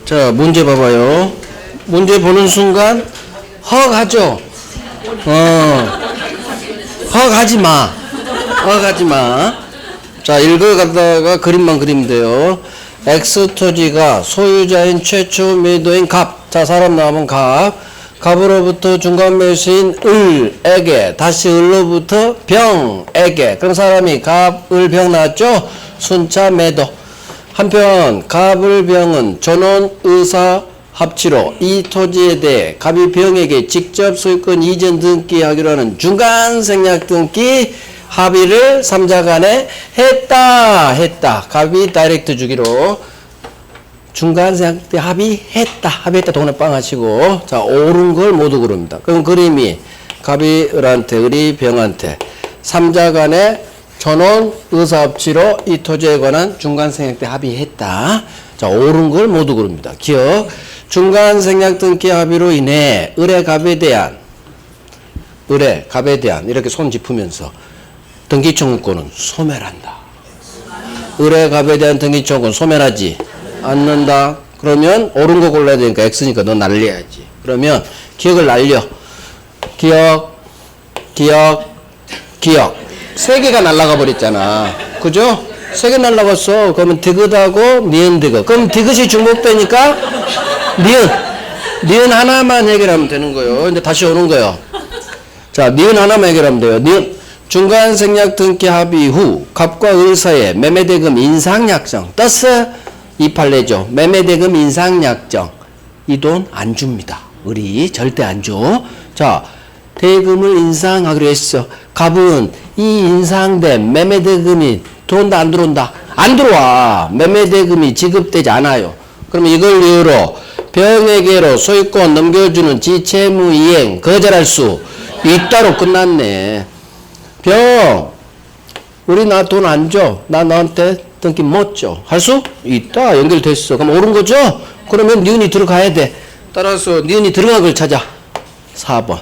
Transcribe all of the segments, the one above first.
자, 문제 봐봐요. 문제 보는 순간 허가죠. 허가지 마. 허가지 마. 자, 읽어가다가 그림만 그리면 돼요. X 토지가 소유자인 최초 매도인 갑. 자, 사람 나오면 갑. 갑으로부터 중간 매수인 을에게, 다시 을로부터 병에게. 그럼 사람이 갑, 을, 병 나왔죠? 순차 매도. 한편 갑을, 병은 전원 의사 합치로 이 토지에 대해 갑이 병에게 직접 소유권 이전 등기하기로 하는 중간 생략 등기 합의를 3자 간에 했다. 갑이 다이렉트 주기로 중간 생략 합의했다. 돈에 빵 하시고. 자, 옳은 걸 모두 그럽니다. 그럼 그림이 갑이 을한테, 을이 병한테 3자 간에 전원 의사합치로 이 토지에 관한 중간 생략 때 합의했다. 자, 옳은 걸 모두 그럽니다. 기억. 중간 생략 등기 합의로 인해 을의 갑에 대한 이렇게 손 짚으면서 등기 청구권은 소멸한다. 을의 갑에 대한 등기 청구권 소멸하지 않는다. 그러면 옳은 거 골라야 되니까 X니까 너 날려야지. 그러면 기억을 날려. 기억. 세 개가 날아가 버렸잖아. 그죠? 세 개 날아갔어. 그러면 디귿하고 니은 디귿. 그럼 디귿이 중복되니까 니은 하나만 해결하면 되는 거예요. 근데 다시 오는 거예요. 자, 니은 하나만 해결하면 돼요. 니은. 중간 생략 등기 합의 후 갑과 을 사이에 매매대금 인상약정 떴어? 이 판례죠. 매매대금 인상약정. 이 돈 안 줍니다. 을이 절대 안 줘. 자, 대금을 인상하기로 했어. 갑은 이 인상된 매매대금이 돈 안 들어온다. 안 들어와. 매매대금이 지급되지 않아요. 그러면 이걸 이유로 병에게로 소유권 넘겨주는 지채무 이행 거절할 수 있다로 끝났네. 병, 우리 나 돈 안 줘. 나 너한테 등기 못 줘. 할 수 있다. 연결됐어. 그럼 옳은 거죠? 그러면 니은이 들어가야 돼. 따라서 니은이 들어간 걸 찾아. 4번.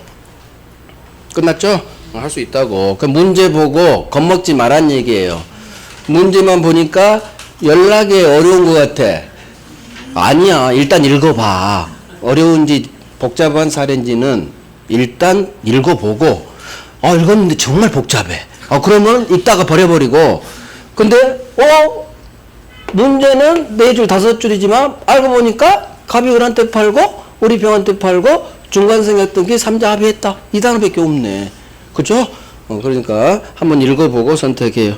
끝났죠? 할 수 있다고. 그 문제 보고 겁먹지 말란 얘기예요. 문제만 보니까 연락이 어려운 것 같아. 아니야. 일단 읽어봐. 어려운지 복잡한 사례인지는 일단 읽어보고 읽었는데 정말 복잡해. 그러면 이따가 버려버리고. 근데 문제는 4줄 5줄이지만 알고 보니까 갑이 을한테 팔고 우리 병한테 팔고 중간 생략 등기 3자 합의했다. 이 단어밖에 없네. 그죠? 그러니까 한번 읽어보고 선택해요.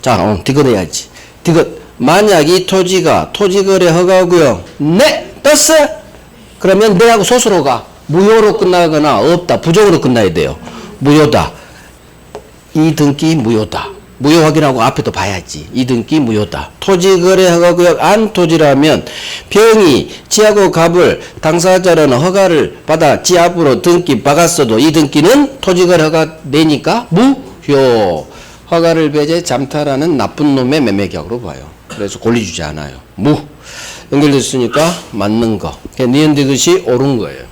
자, 디귿해야지. 디귿. 만약 이 토지가 토지거래 허가구역 네! 떴어? 그러면 네하고 소수로 가. 무효로 끝나거나 없다. 부정으로 끝나야 돼요. 무효다. 이 등기 무효다. 무효 확인하고 앞에도 봐야지. 이 등기 무효다. 토지거래 허가구역 안 토지라면 병이 지하고 갑을 당사자라는 허가를 받아 지 앞으로 등기 박았어도 이 등기는 토지거래 허가 내니까 무효. 허가를 배제 잠탈하는 나쁜 놈의 매매계약으로 봐요. 그래서 권리주지 않아요. 연결됐으니까 맞는 거. 니은 디귿이 옳은 거예요.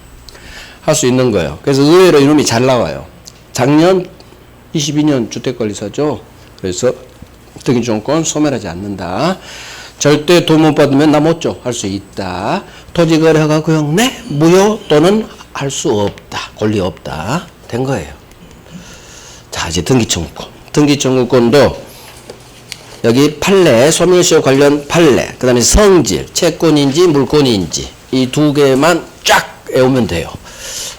할 수 있는 거예요. 그래서 의외로 이놈이 잘 나와요. 작년 22년 주택관리사죠. 그래서 등기청구권 소멸하지 않는다. 절대 돈 못 받으면 나 못 줘. 할 수 있다. 토지거래 허가구역 내 무효 또는 할 수 없다. 권리 없다. 된 거예요. 자, 이제 등기청구권. 등기청구권도 여기 판례, 소멸시효 관련 판례, 그 다음에 성질, 채권인지 물권인지 이 두 개만 쫙 외우면 돼요.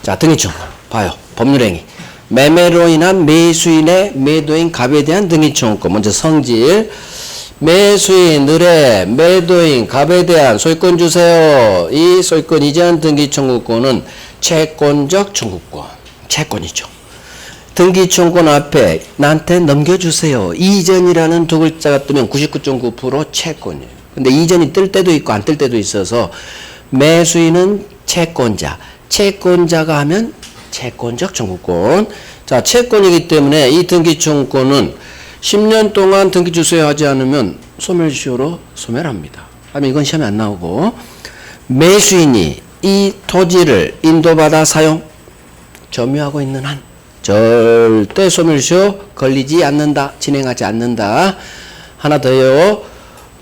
자, 등기청구권 봐요. 법률행위. 매매로 인한 매수인의 매도인 갑에 대한 등기청구권. 먼저 성질. 매수인 을의 매도인 갑에 대한 소유권 주세요. 이 소유권 이전 등기청구권은 채권적 청구권. 채권이죠. 등기청구권 앞에 나한테 넘겨주세요. 이전이라는 두 글자가 뜨면 99.9% 채권이에요. 근데 이전이 뜰 때도 있고 안 뜰 때도 있어서 매수인은 채권자. 채권자가 하면 채권적 청구권. 자, 채권이기 때문에 이 등기청구권은 10년 동안 등기 주세요 하지 않으면 소멸시효로 소멸합니다. 하면 이건 시험에 안 나오고, 매수인이 이 토지를 인도받아 사용, 점유하고 있는 한 절대 소멸시효 걸리지 않는다. 진행하지 않는다. 하나 더요.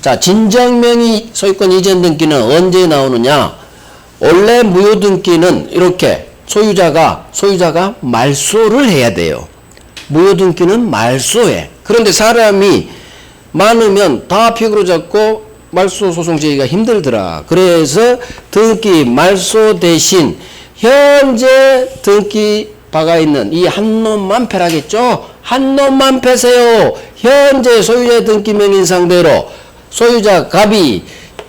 자, 진정명의 소유권 이전 등기는 언제 나오느냐? 원래 무효 등기는 이렇게 소유자가 말소를 해야 돼요. 무효 등기는 말소해. 그런데 사람이 많으면 다 픽으로 잡고 말소 소송 제기가 힘들더라. 그래서 등기 말소 대신 현재 등기 바가 있는 이 한 놈만 패라겠죠? 한 놈만 패세요. 현재 소유자 등기 명인 상대로 소유자 갑이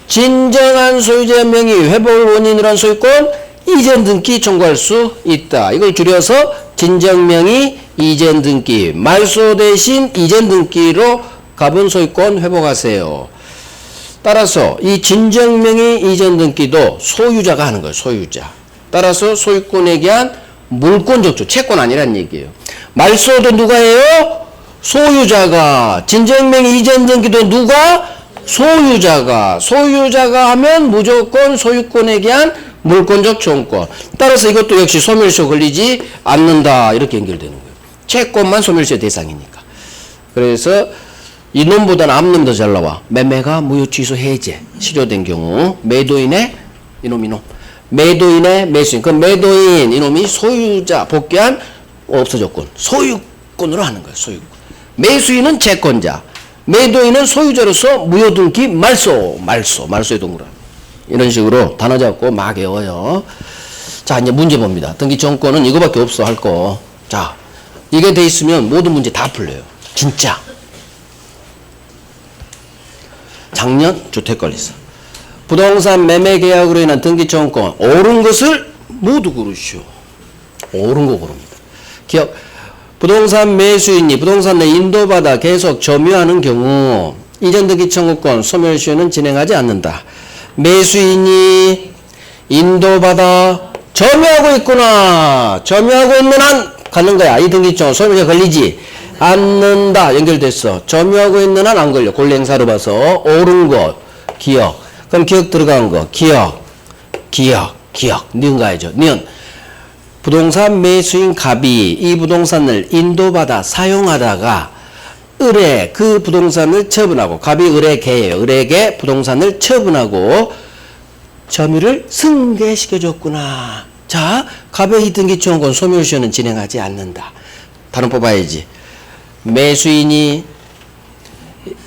진정한 소유자 명의 회복을 원인으로 한 소유권 이전 등기 청구할 수 있다. 이걸 줄여서 진정명의 이전 등기, 말소 대신 이전 등기로 갑은 소유권 회복하세요. 따라서 이 진정명의 이전 등기도 소유자가 하는 거예요. 소유자. 따라서 소유권에 대한 물권 적조, 채권 아니란 얘기예요. 말소도 누가 해요? 소유자가. 진정명의 이전 등기도 누가? 소유자가. 소유자가 하면 무조건 소유권에 대한 물권적 정권. 따라서 이것도 역시 소멸시효 걸리지 않는다. 이렇게 연결되는 거예요. 채권만 소멸시효 대상이니까. 그래서 이놈보다는 앞놈이 더 잘 나와. 매매가 무효 취소 해제 실효된 경우 매도인의 이놈 매도인의 매수인. 그 매도인 이놈이 소유자 복귀한 없어졌군. 소유권으로 하는 거예요. 소유권. 매수인은 채권자. 매도인은 소유자로서 무효 등기 말소의 동그라. 이런 식으로 단어 잡고 막 외워요. 자, 이제 문제 봅니다. 등기 정권은 이거밖에 없어 할 거. 자, 이게 돼 있으면 모든 문제 다 풀려요. 진짜. 작년 주택관리사. 부동산 매매 계약으로 인한 등기 정권 옳은 것을 모두 고르시오. 옳은 거 고릅니다. 기억. 부동산 매수인이 부동산 내 인도받아 계속 점유하는 경우 이전 등기 청구권 소멸시효는 진행하지 않는다. 매수인이 인도받아 점유하고 있구나. 점유하고 있는 한 가는 거야. 이 등기청 소멸시효 걸리지 않는다. 연결됐어. 점유하고 있는 한 안 걸려. 권리행사로 봐서 옳은 것 기억. 그럼 기억 들어간 거 기억. 니은 가야죠. 니은. 부동산 매수인 갑이 이 부동산을 인도받아 사용하다가 을에 그 부동산을 처분하고 갑이 을에게예요. 을에게 부동산을 처분하고 점유를 승계시켜줬구나. 자, 갑의 이 등기청구권 소멸시효는 진행하지 않는다. 단어 뽑아야지. 매수인이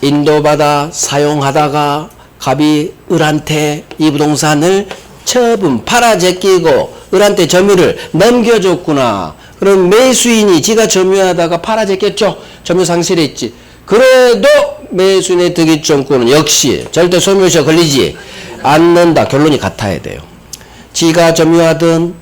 인도받아 사용하다가 갑이 을한테 이 부동산을 처분, 팔아 제끼고 을한테 점유를 넘겨줬구나. 그럼 매수인이 지가 점유하다가 팔아 제꼈죠. 점유 상실했지. 그래도 매수인의 등기청구권은 역시 절대 소멸시효 걸리지 않는다. 결론이 같아야 돼요. 지가 점유하든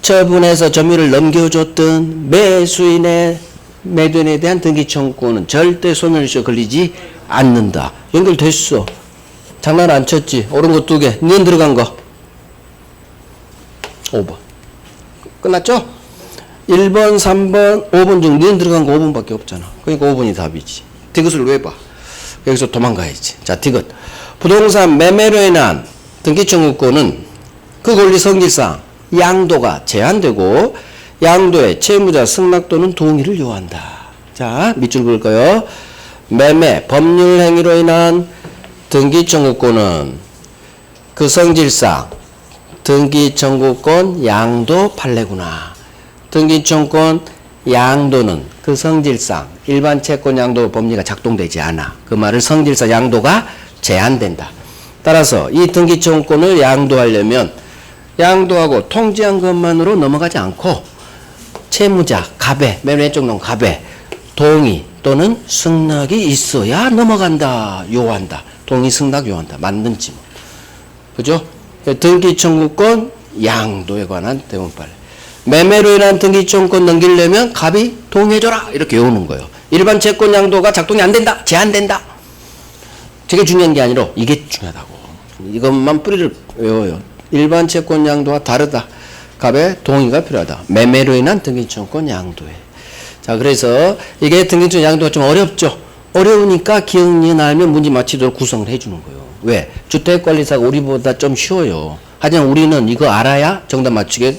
처분해서 점유를 넘겨줬든 매수인의 매도인에 대한 등기청구권은 절대 소멸시효 걸리지 않는다. 연결됐어. 장난 안 쳤지. 옳은 거 2개. 니은 들어간 거. 5번. 끝났죠? 1번, 3번, 5번 중 니은 들어간 거 5번밖에 없잖아. 그러니까 5번이 답이지. 디귿을 왜 봐? 여기서 도망가야지. 자, 디귿. 부동산 매매로 인한 등기청구권은 그 권리 성질상 양도가 제한되고 양도에 채무자 승낙 또는 동의를 요한다. 자, 밑줄 그을까요? 매매, 법률 행위로 인한 등기청구권은 그 성질상 등기청구권 양도 판례구나. 등기청구권 양도는 그 성질상 일반 채권 양도 법리가 작동되지 않아. 그 말을 성질상 양도가 제한된다. 따라서 이 등기청구권을 양도하려면 양도하고 통지한 것만으로 넘어가지 않고 채무자, 갑의, 맨 왼쪽 놈 갑의 동의 또는 승낙이 있어야 넘어간다. 요한다. 동의, 승낙, 요한다. 맞는지 뭐. 그죠? 등기청구권 양도에 관한 대문빨. 매매로 인한 등기청구권 넘기려면 갑이 동의해줘라. 이렇게 외우는 거예요. 일반 채권 양도가 작동이 안 된다. 제한된다. 되게 중요한 게 아니라 이게 중요하다고. 이것만 뿌리를 외워요. 일반 채권 양도와 다르다. 갑의 동의가 필요하다. 매매로 인한 등기청구권 양도에. 자, 그래서 이게 등기청구권 양도가 좀 어렵죠. 어려우니까 기억, 니은 알면 문제 맞히도록 구성을 해주는 거예요. 왜? 주택관리사가 우리보다 좀 쉬워요. 하지만 우리는 이거 알아야 정답 맞추게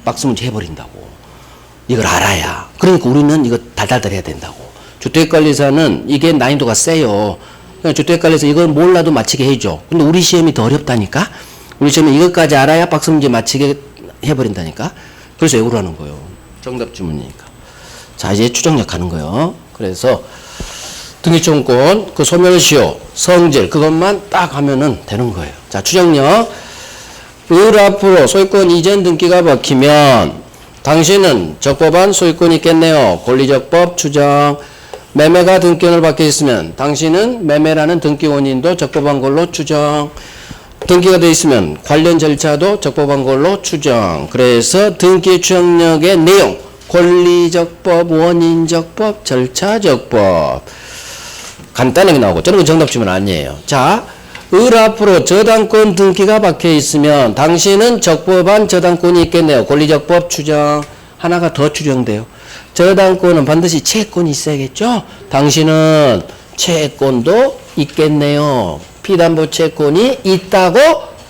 박스 문제 해버린다고. 이걸 알아야. 그러니까 우리는 이거 달달달 해야 된다고. 주택관리사는 이게 난이도가 세요. 그냥 주택관리에서 이걸 몰라도 맞히게 해줘. 근데 우리 시험이 더 어렵다니까? 우리 시험은 이것까지 알아야 박스 문제 맞히게 해버린다니까? 그래서 외우라는 거예요. 정답 지문이니까. 자, 이제 추정력 하는 거예요. 그래서 등기청권, 그 소멸시효, 성질, 그것만 딱 하면은 되는 거예요. 자, 추정력. 을 앞으로 소유권 이전 등기가 박히면 당신은 적법한 소유권이 있겠네요. 권리적법 추정. 매매가 등기권을 받게 있으면 당신은 매매라는 등기 원인도 적법한 걸로 추정. 등기가 되어 있으면 관련 절차도 적법한 걸로 추정. 그래서 등기 추정력의 내용, 권리적법, 원인적법, 절차적법. 간단하게 나오고 저는 정답 주면 아니에요. 자, 을 앞으로 저당권 등기가 박혀 있으면 당신은 적법한 저당권이 있겠네요. 권리적법 추정. 하나가 더 추정돼요. 저당권은 반드시 채권이 있어야겠죠? 당신은 채권도 있겠네요. 피담보 채권이 있다고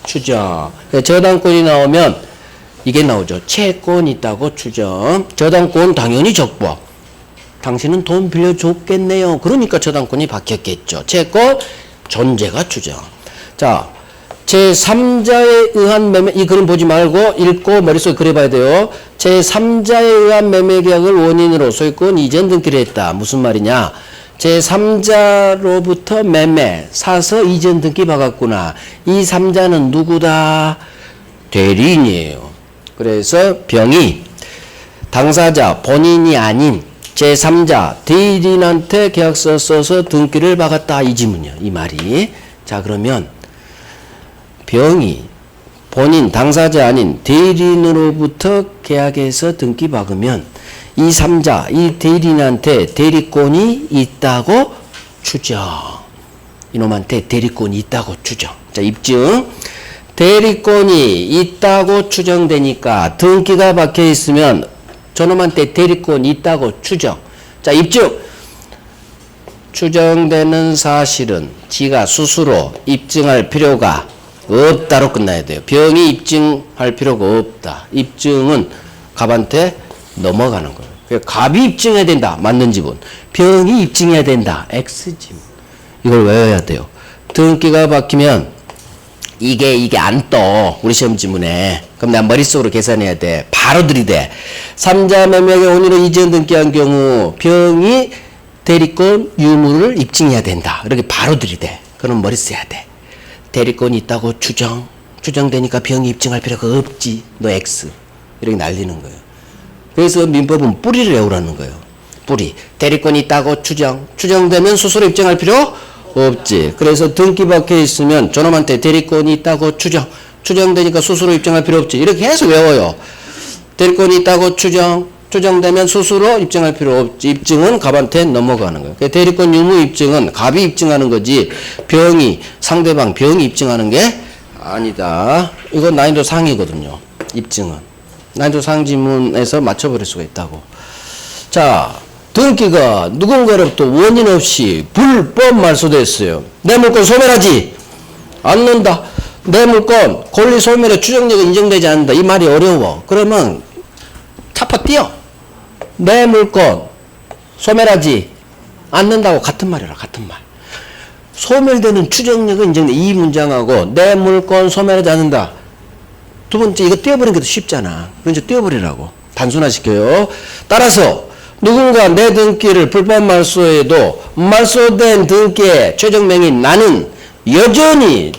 추정. 저당권이 나오면 이게 나오죠. 채권 있다고 추정. 저당권 당연히 적법. 당신은 돈 빌려줬겠네요. 그러니까 저당권이 박혔겠죠. 채권 존재가 추정. 자, 제3자에 의한 매매, 이 그림 보지 말고 읽고 머릿속에 그려봐야 돼요. 제3자에 의한 매매 계약을 원인으로 소유권 이전 등기를 했다. 무슨 말이냐? 제3자로부터 매매, 사서 이전 등기 박았구나. 이 3자는 누구다? 대리인이에요. 그래서 병이 당사자, 본인이 아닌 제3자, 대리인한테 계약서 써서 등기를 박았다. 이 지문이요. 이 말이. 자, 그러면 병이 본인 당사자 아닌 대리인으로부터 계약해서 등기 박으면 이 3자, 이 대리인한테 대리권이 있다고 추정. 이놈한테 대리권이 있다고 추정. 자, 입증. 대리권이 있다고 추정되니까 등기가 박혀 있으면 저놈한테 대리권이 있다고 추정. 자, 입증. 추정되는 사실은 지가 스스로 입증할 필요가 없다로 끝나야 돼요. 병이 입증할 필요가 없다. 입증은 갑한테 넘어가는 거예요. 갑이 입증해야 된다. 맞는 지분. 병이 입증해야 된다. X지분. 이걸 외워야 돼요. 등기가 박히면 이게 안 떠. 우리 시험 지문에. 그럼 내가 머릿속으로 계산해야 돼. 바로 들이대. 3자 매매의 원인으로 이전 등기한 경우 병이 대리권 유무를 입증해야 된다. 이렇게 바로 들이대. 그럼 머리 써야 돼. 대리권이 있다고 추정. 추정되니까 병이 입증할 필요가 없지. 너 X. 이렇게 날리는 거예요. 그래서 민법은 뿌리를 외우라는 거예요. 뿌리. 대리권이 있다고 추정. 추정되면 스스로 입증할 필요 없지. 그래서 등기 박혀 있으면 저놈한테 대리권이 있다고 추정. 추정되니까 스스로 입증할 필요 없지. 이렇게 해서 외워요. 대리권이 있다고 추정. 추정되면 스스로 입증할 필요 없지. 입증은 갑한테 넘어가는 거예요. 대리권 유무 입증은 갑이 입증하는 거지 상대방 병이 입증하는 게 아니다. 이건 난이도 상이거든요. 입증은. 난이도 상 지문에서 맞춰버릴 수가 있다고. 자, 등기가 누군가로부터 원인 없이 불법 말소됐어요. 내 물건 소멸하지 않는다. 내 물건 권리 소멸의 추정력이 인정되지 않는다. 이 말이 어려워. 그러면 차퍼 띄어. 내 물건 소멸하지 않는다고 같은 말이라. 같은 말. 소멸되는 추정력은 인정돼. 이 문장하고 내 물건 소멸하지 않는다. 두 번째 이거 띄어버리는 게 더 쉽잖아. 그러니까 띄어버리라고. 단순화시켜요. 따라서 누군가 내 등기를 불법 말소해도 말소된 등기의 최종 명인 나는 여전히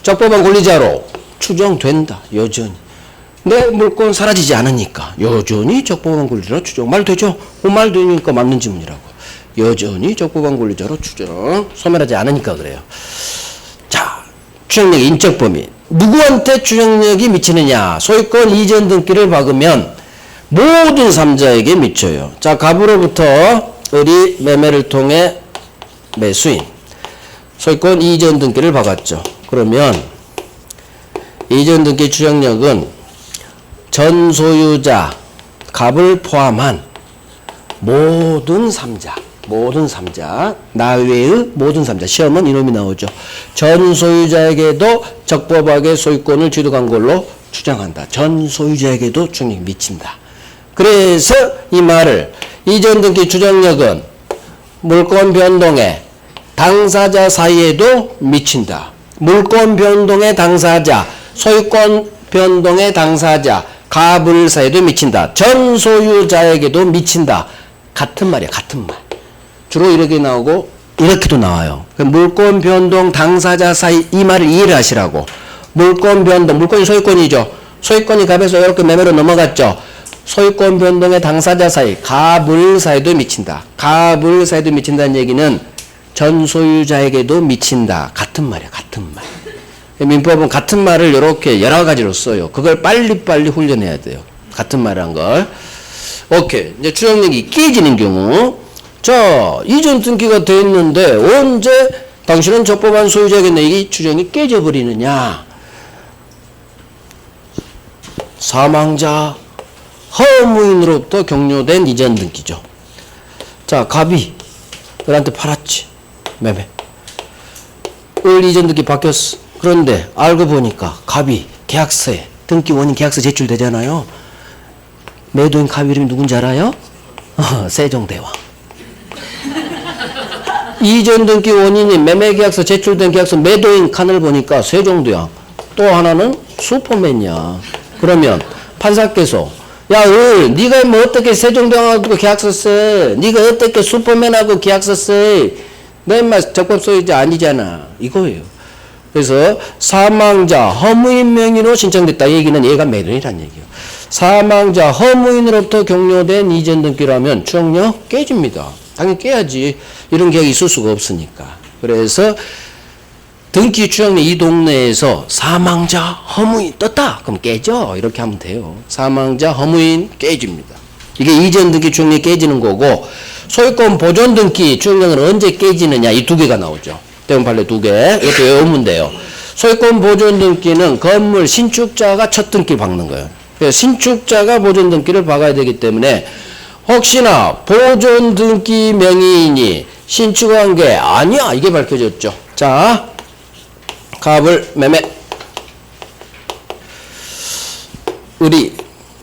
적법한 권리자로 추정된다. 여전히. 내 물건 사라지지 않으니까 여전히 적법한 권리자로 추정. 말 되죠? 그 말 되니까 맞는 지문이라고. 여전히 적법한 권리자로 추정. 소멸하지 않으니까 그래요. 자, 추정력의 인적 범위. 누구한테 추정력이 미치느냐? 소유권 이전 등기를 박으면 모든 3자에게 미쳐요. 자, 갑으로부터 을이 매매를 통해 매수인 소유권 이전 등기를 박았죠. 그러면 이전 등기 추정력은 전 소유자 갑을 포함한 모든 3자 나 외의 모든 3자 시험은 이놈이 나오죠. 전 소유자에게도 적법하게 소유권을 취득한 걸로 추정한다. 전 소유자에게도 추정력이 미친다. 그래서 이 말을 이전 등기 추정력은 물권 변동에 당사자 사이에도 미친다. 물권 변동의 당사자, 소유권 변동의 당사자, 가불 사이에도 미친다. 전 소유자에게도 미친다. 같은 말이야, 같은 말. 주로 이렇게 나오고 이렇게도 나와요. 물권 변동 당사자 사이, 이 말을 이해를 하시라고. 물권 변동, 물권이 소유권이죠. 소유권이 갑에서 이렇게 매매로 넘어갔죠. 소유권 변동의 당사자 사이, 가불 사이도 미친다. 가불 사이도 미친다는 얘기는 전 소유자에게도 미친다. 같은 말이야, 같은 말. 민법은 같은 말을 이렇게 여러 가지로 써요. 그걸 빨리빨리 훈련해야 돼요. 같은 말한 걸. 오케이. 이제 추정력이 깨지는 경우. 자, 이전 등기가 돼 있는데 언제 당신은 적법한 소유자겠네. 이 추정이 깨져버리느냐. 사망자 허무인으로부터 격려된 이전 등기죠. 자, 갑이 을한테 팔았지. 매매. 을 이전 등기 바뀌었어. 그런데 알고 보니까 갑이 계약서에 등기 원인 계약서 제출되잖아요. 매도인 갑 이름이 누군지 알아요? 세종대왕. 이전 등기 원인이 매매 계약서 제출된 계약서 매도인 칸을 보니까 세종대왕. 또 하나는 슈퍼맨이야. 그러면 판사께서 야, 을, 네가 뭐 어떻게 세종대왕하고 계약서 써? 네가 어떻게 슈퍼맨하고 계약서 써? 너 인마 적법 소유자 아니잖아. 이거예요. 그래서 사망자 허무인 명의로 신청됐다. 이 얘기는 얘가 매도인이란 얘기예요. 사망자 허무인으로부터 격려된 이전 등기라면 추정력 깨집니다. 당연히 깨야지. 이런 계약이 있을 수가 없으니까. 그래서 등기 추정력 이 동네에서 사망자 허무인 떴다. 그럼 깨져. 이렇게 하면 돼요. 사망자 허무인 깨집니다. 이게 이전 등기 추정력이 깨지는 거고, 소유권 보존 등기 추정력은 언제 깨지느냐. 이 두 개가 나오죠. 대문 판례 두 개. 이것도 외우면 돼요. 소유권 보존 등기는 건물 신축자가 첫 등기 박는 거예요. 그래서 신축자가 보존 등기를 박아야 되기 때문에 혹시나 보존 등기 명의인이 신축한 게 아니야. 이게 밝혀졌죠. 자, 갑을 매매. 을이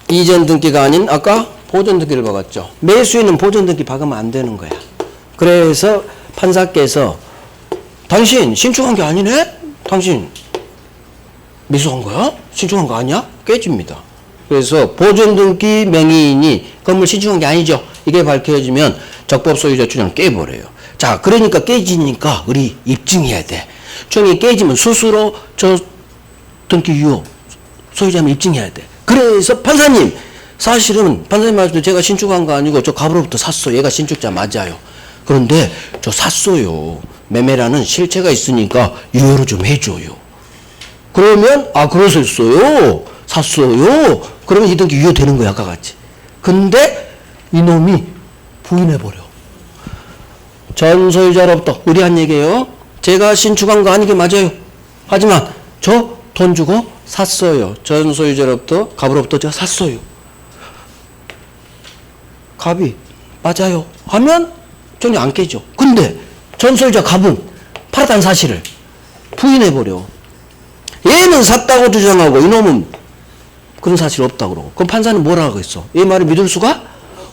이전 등기가 아닌 아까 보존 등기를 박았죠. 매수인은 보존 등기 박으면 안 되는 거야. 그래서 판사께서 당신 신축한 게 아니네? 당신 매수한 거야? 신축한 거 아니야? 깨집니다. 그래서 보존 등기 명의인이 건물 신축한 게 아니죠. 이게 밝혀지면 적법 소유자 추정 깨버려요. 자, 그러니까 깨지니까 우리 입증해야 돼. 추정이 깨지면 스스로 저 등기 유효 소유자면 입증해야 돼. 그래서 판사님, 사실은 판사님 말씀도 제가 신축한 거 아니고 저 갑으로부터 샀어. 얘가 신축자 맞아요. 그런데 저 샀어요. 매매라는 실체가 있으니까 유효로 좀 해줘요. 그러면 그러셨어요. 샀어요. 그러면 이 등기 유효되는 거야, 아까 같이. 근데 이놈이 부인해버려. 전 소유자로부터 의뢰한 얘기예요. 제가 신축한 거 아니게 맞아요. 하지만 저 돈 주고 샀어요. 전 소유자로부터 갑으로부터 제가 샀어요. 갑이 맞아요 하면 전이 안 깨져. 근데 전 소유자 갑은 팔았다는 사실을 부인해버려. 얘는 샀다고 주장하고 이놈은 그런 사실 없다고 그러고. 그럼 판사는 뭐라 하겠어? 이 말을 믿을 수가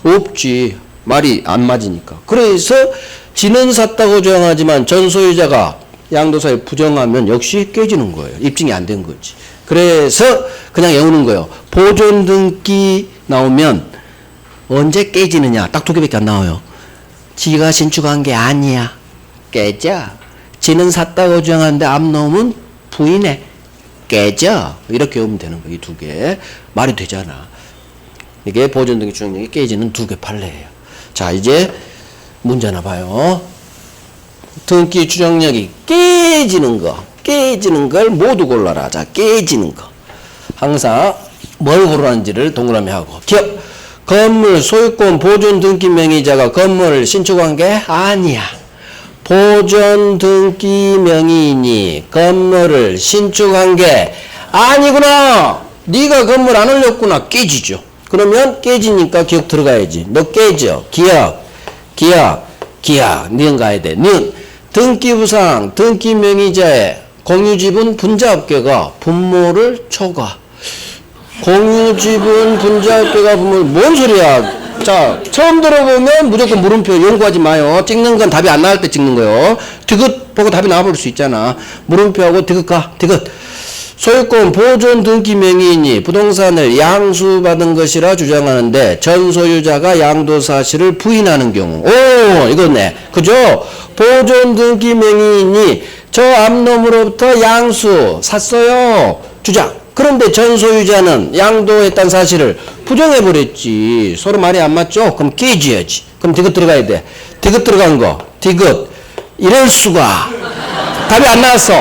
없지. 말이 안 맞으니까. 그래서 지는 샀다고 주장하지만 전 소유자가 양도사에 부정하면 역시 깨지는 거예요. 입증이 안 된 거지. 그래서 그냥 외우는 거예요. 보존 등기 나오면 언제 깨지느냐. 딱 두 개밖에 안 나와요. 지가 신축한 게 아니야. 깨져. 지는 샀다고 주장하는데 앞놈은 부인해. 깨져. 이렇게 외우면 되는 거예요. 이 두 개. 말이 되잖아. 이게 보존 등기 추정력이 깨지는 두 개 판례예요. 자, 이제 문제 하나 봐요. 등기 추정력이 깨지는 걸 모두 골라라. 자, 깨지는 거. 항상 뭘 고르는지를 동그라미 하고. 기억. 건물 소유권 보존 등기 명의자가 건물을 신축한 게 아니야. 보존 등기 명의인이 건물을 신축한 게 아니구나. 네가 건물 안 올렸구나. 깨지죠. 그러면 깨지니까 기억 들어가야지. 너 깨져. 기억. 니은 가야 돼. 니은. 등기부상 등기 명의자의 공유지분 분자업계가 분모를 초과. 공유지분 분자업계가 분모, 뭔 소리야? 자, 처음 들어보면 무조건 물음표 연구하지 마요. 찍는 건 답이 안 나올 때 찍는 거요. 디귿 보고 답이 나와버릴 수 있잖아. 물음표하고 디귿 가. 디귿. 소유권 보존 등기 명의인이 부동산을 양수받은 것이라 주장하는데 전 소유자가 양도 사실을 부인하는 경우. 오, 이거네. 그죠? 보존 등기 명의인이 저 앞놈으로부터 양수 샀어요. 주장. 그런데 전 소유자는 양도했다는 사실을 부정해버렸지. 서로 말이 안 맞죠? 그럼 깨져야지. 그럼 디귿 들어가야 돼. 디귿 들어간 거. 디귿. 이럴 수가. 답이 안 나왔어.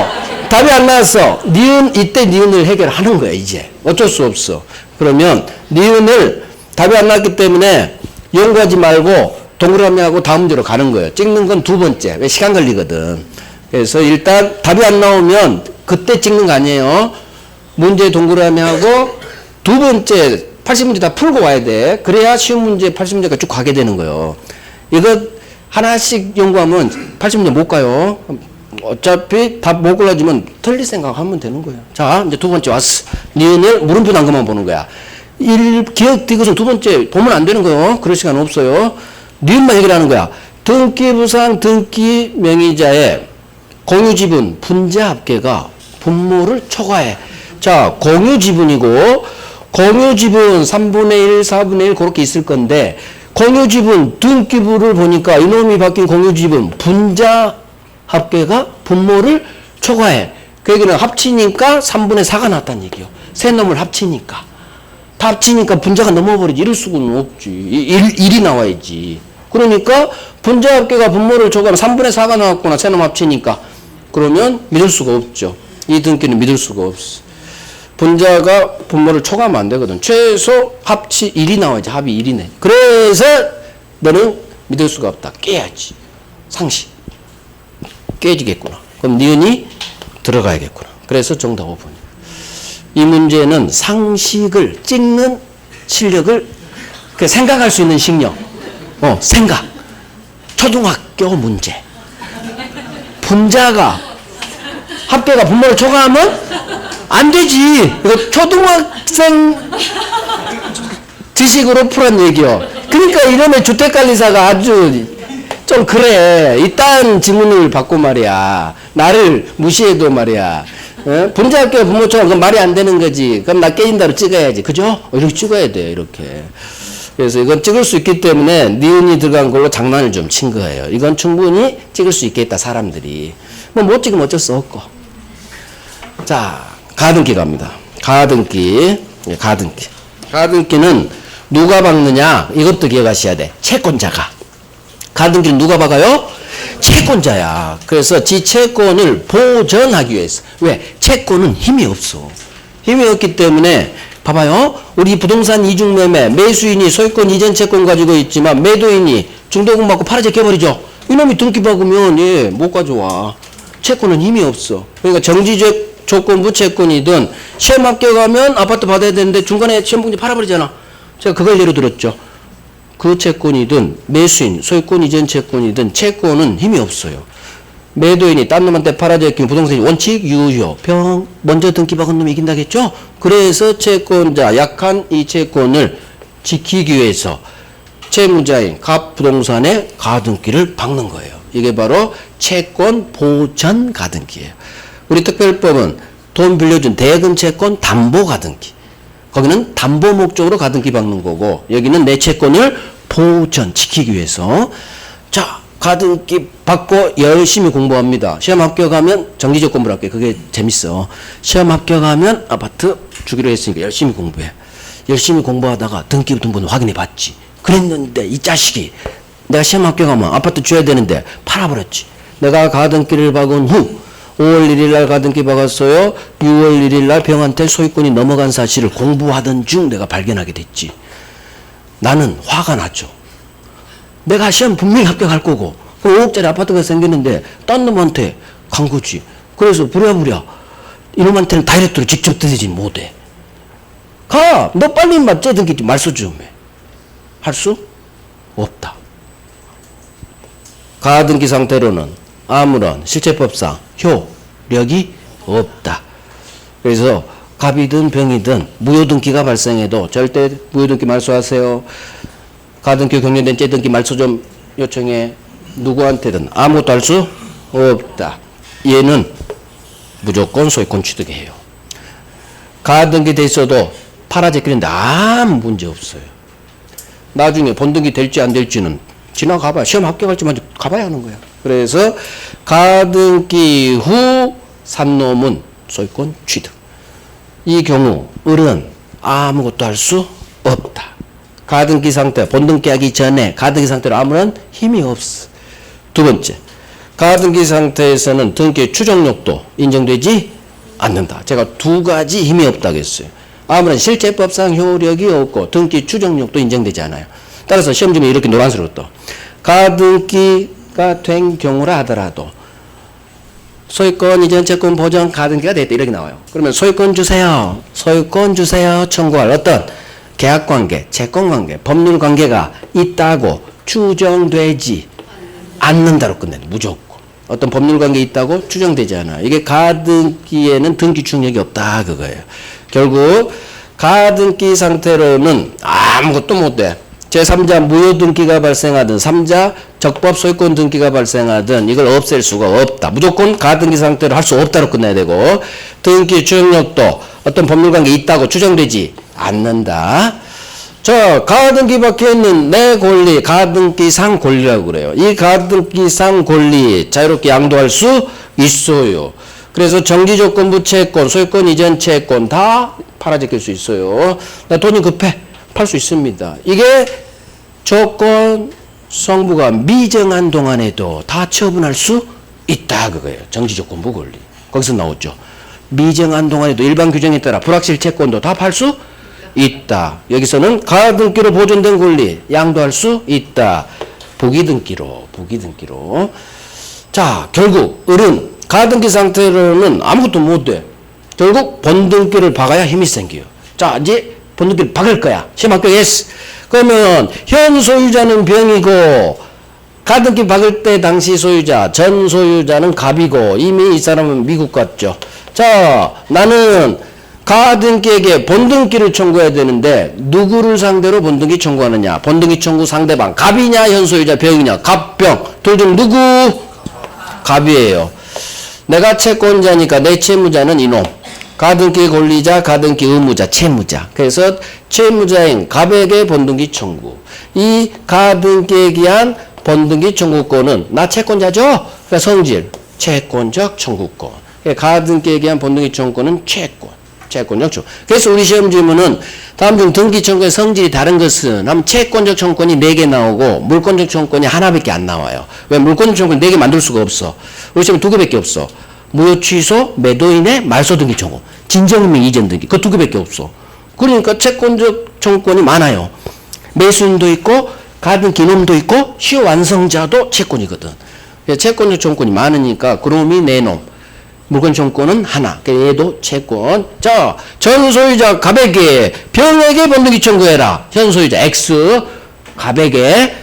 답이 안 나왔어. 니은, 이때 니은을 해결하는 거야, 이제. 어쩔 수 없어. 그러면 니은을 답이 안 나왔기 때문에 연구하지 말고 동그라미하고 다음 문제로 가는 거예요. 찍는 건 두 번째. 왜 시간 걸리거든. 그래서 일단 답이 안 나오면 그때 찍는 거 아니에요. 문제 동그라미하고 두 번째 80문제 다 풀고 와야 돼. 그래야 쉬운 문제 80문제가 쭉 가게 되는 거예요. 이거 하나씩 연구하면 80문제 못 가요. 어차피 답 못 골라주면 틀릴 생각하면 되는 거예요. 자, 이제 두 번째 왔어. 니은을 물음표 난 것만 보는 거야. 기억 디귿은 두 번째 보면 안 되는 거예요. 그럴 시간 없어요. 니은만 해결하는 거야. 등기부상 등기 명의자의 공유지분 분자 합계가 분모를 초과해. 자, 공유지분이고 공유지분 3분의 1, 4분의 1 그렇게 있을 건데 공유지분 등기부를 보니까 이놈이 바뀐 공유지분 분자 합계가 분모를 초과해. 그 얘기는 합치니까 3분의 4가 났다는 얘기요. 세 놈을 합치니까. 다 합치니까 분자가 넘어버리지. 이럴 수는 없지. 1이 나와야지. 그러니까 분자 합계가 분모를 초과하면 3분의 4가 나왔구나. 세 놈 합치니까. 그러면 믿을 수가 없죠. 이 등기는 믿을 수가 없어. 분자가 분모를 초과하면 안 되거든. 최소 합치 1이 나와야지. 합이 1이네. 그래서 너는 믿을 수가 없다. 깨야지. 상식. 깨지겠구나. 그럼 니은이 들어가야겠구나. 그래서 정답 5번. 이 문제는 상식을 찍는 실력을 생각할 수 있는 식력. 생각. 초등학교 문제. 분자가 합계가 분모를 초과하면 안 되지. 이거 초등학생 지식으로 풀은 얘기요. 그러니까 이놈의 주택관리사가 아주 좀 그래. 이딴 지문을 받고 말이야. 나를 무시해도 말이야. 분자 합계가 분모 초과 그건 말이 안 되는 거지. 그럼 나 깨진다로 찍어야지. 그죠? 이렇게 찍어야 돼. 이렇게. 그래서 이건 찍을 수 있기 때문에 니은이 들어간 걸로 장난을 좀 친 거예요. 이건 충분히 찍을 수 있겠다. 사람들이. 뭐 못 찍으면 어쩔 수 없고. 자, 가등기 갑니다. 가등기. 가등기. 가등기는 누가 박느냐? 이것도 기억하셔야 돼. 채권자가. 가등기는 누가 박아요? 채권자야. 그래서 지 채권을 보전하기 위해서. 왜? 채권은 힘이 없어. 힘이 없기 때문에 봐봐요. 우리 부동산 이중매매 매수인이 소유권 이전 채권 가지고 있지만 매도인이 중도금 받고 팔아제 깨버리죠. 이놈이 등기 박으면 못 가져와. 채권은 힘이 없어. 그러니까 정지적 조건부 채권이든 시험 합격하면 아파트 받아야 되는데 중간에 시험 봉지 팔아버리잖아. 제가 그걸 예로 들었죠. 그 채권이든 매수인, 소유권 이전 채권이든 채권은 힘이 없어요. 매도인이 딴 놈한테 팔아져 있기면 부동산이 원칙 유효 병 먼저 등기 박은 놈이 이긴다겠죠. 그래서 채권자 약한 이 채권을 지키기 위해서 채무자인 갑부동산의 가등기를 박는 거예요. 이게 바로 채권 보전 가등기예요. 우리 특별법은 돈 빌려준 대금 채권 담보 가등기. 거기는 담보 목적으로 가등기 박는 거고 여기는 내 채권을 보전 지키기 위해서. 자, 가등기 받고 열심히 공부합니다. 시험 합격하면 정기적 공부를 할게. 그게 재밌어. 시험 합격하면 아파트 주기로 했으니까 열심히 공부해. 열심히 공부하다가 등기 등본을 확인해 봤지. 그랬는데 이 자식이 내가 시험 합격하면 아파트 줘야 되는데 팔아버렸지. 내가 가등기를 박은 후 5월 1일 날 가등기 박았어요. 6월 1일 날 병한테 소유권이 넘어간 사실을 공부하던 중 내가 발견하게 됐지. 나는 화가 났죠. 내가 시험 분명히 합격할 거고 5억짜리 아파트가 생겼는데 딴 놈한테 간 거지. 그래서 부랴부랴 이놈한테는 다이렉트로 직접 드리지 못해. 가! 너 빨리 맞지? 등기 말소 좀 해. 할 수 없다. 가등기 상태로는 아무런 실체법상 효력이 없다. 그래서 갑이든 병이든 무효등기가 발생해도 절대 무효등기 말소하세요. 가등기 경련된 째등기 말소 좀 요청해. 누구한테든 아무것도 할 수 없다. 얘는 무조건 소유권 취득해요. 가등기 돼 있어도 팔아제끼는데 아무 문제 없어요. 나중에 본등기 될지 안 될지는 지나가봐야, 시험 합격할지 먼저 가봐야 하는 거야. 그래서 가등기 후 산 놈은 소유권 취득. 이 경우 을은 아무것도 할 수 없다. 가등기 상태, 본등기 하기 전에 가등기 상태로 아무런 힘이 없어. 두 번째, 가등기 상태에서는 등기의 추정력도 인정되지 않는다. 제가 두 가지 힘이 없다고 했어요. 아무런 실제법상 효력이 없고 등기 추정력도 인정되지 않아요. 따라서 시험지면 이렇게 노란색으로 떠. 가등기가 된 경우라 하더라도 소유권 이전 채권 보전 가등기가 됐다 이렇게 나와요. 그러면 소유권 주세요. 소유권 주세요. 청구할 어떤 계약관계, 채권관계, 법률관계가 있다고 추정되지 않는다로 끝내는 무조건. 어떤 법률관계 있다고 추정되지 않아. 이게 가등기에는 등기 추정력이 없다 그거예요. 결국 가등기 상태로는 아무것도 못돼. 제3자 무효등기가 발생하든 3자 적법 소유권 등기가 발생하든 이걸 없앨 수가 없다. 무조건 가등기 상태로 할 수 없다로 끝내야 되고 등기 추정력도 어떤 법률관계 있다고 추정되지 않는다. 자, 가등기 박혀있는 내 권리, 가등기상 권리라고 그래요. 이 가등기상 권리 자유롭게 양도할 수 있어요. 그래서 정지조건부 채권, 소유권 이전 채권 다 팔아제낄 수 있어요. 나 돈이 급해. 팔 수 있습니다. 이게 조건 성부가 미정한 동안에도 다 처분할 수 있다 그거예요. 정지조건부 권리. 거기서 나오죠. 미정한 동안에도 일반 규정에 따라 불확실 채권도 다 팔 수 있다. 여기서는 가등기로 보존된 권리 양도할 수 있다. 부기등기로. 자, 결국 을은 가등기 상태로는 아무것도 못돼. 결국 본등기를 박아야 힘이 생겨요. 자, 이제 본등기를 박을 거야. 시험 합격했어. 그러면 현 소유자는 병이고 가등기 박을 때 당시 소유자, 전 소유자는 갑이고 이미 이 사람은 미국 갔죠. 자, 나는 가등기에게 본등기를 청구해야 되는데 누구를 상대로 본등기 청구하느냐. 본등기 청구 상대방 갑이냐 현 소유자 병이냐. 갑병. 둘 중 누구? 갑이에요. 내가 채권자니까 내 채무자는 이놈. 가등기 권리자, 가등기 의무자, 채무자. 그래서 채무자인 갑에게 본등기 청구. 이 가등기에 기한 본등기 청구권은 나 채권자죠? 그러니까 성질, 채권적 청구권. 가등기에 기한 본등기 청구권은 채권적 청구. 그래서 우리 시험 질문은 다음 중 등기 청구의 성질이 다른 것은 하면 채권적 청구권이 4개 나오고 물권적 청구권이 하나밖에 안 나와요. 왜 물권적 청구권 4개 만들 수가 없어. 우리 시험 2개밖에 없어. 무효 취소, 매도인의 말소 등기 청구, 진정인명 이전 등기 그 2개밖에 없어. 그러니까 채권적 청구권이 많아요. 매수인도 있고 가등기 이놈도 있고 시효 완성자도 채권이거든. 채권적 청구권이 많으니까 그놈이 네 놈. 물권 청구권은 하나. 얘도 채권. 자, 전 소유자 갑에게 병에게 본등기 청구해라. 현 소유자 X 갑에게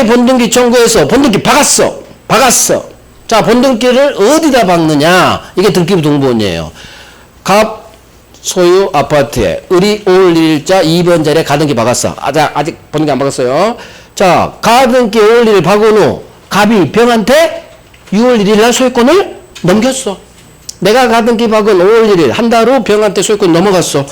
본등기 청구해서 본등기 박았어. 자, 본등기를 어디다 박느냐? 이게 등기부 등본이에요. 갑 소유 아파트에 을이 5월 1일자 2번 자리에 가등기 박았어. 아직 본등기 안 박았어요. 자, 가등기 5월 1일 박은 후 갑이 병한테 6월 1일 날 소유권을 넘겼어. 내가 가등기 박은 5월 1일 한 달 후 병한테 소유권 넘어갔어.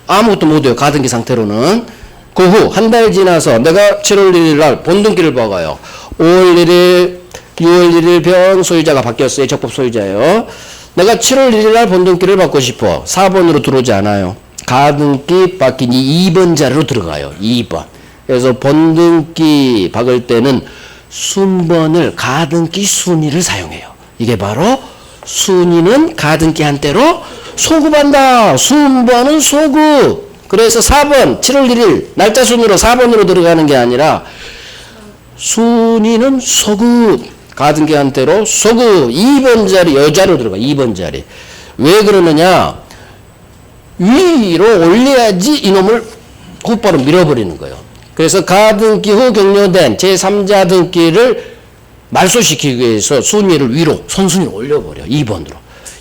아무것도 못해요. 가등기 상태로는. 그 후 한 달 지나서 내가 7월 1일 날 본등기를 박아요. 5월 1일 6월 1일 병 소유자가 바뀌었어요. 적법 소유자예요. 내가 7월 1일 날 본등기를 받고 싶어. 4번으로 들어오지 않아요. 가등기 박힌 이 2번 자리로 들어가요. 2번. 그래서 본등기 박을 때는 순번을 가등기 순위를 사용해요. 이게 바로 순위는 가등기 한대로 소급한다. 순번은 소급. 그래서 4번 7월 1일 날짜 순으로 4번으로 들어가는 게 아니라 순위는 소급. 가등기 한대로 소급 2번 자리 여자로 들어가. 2번 자리. 왜 그러느냐? 위로 올려야지 이놈을 곧바로 밀어버리는 거예요. 그래서 가등기 후 격려된 제3자 등기를 말소시키기 위해서 순위를 위로 선순위로 올려버려. 2번으로.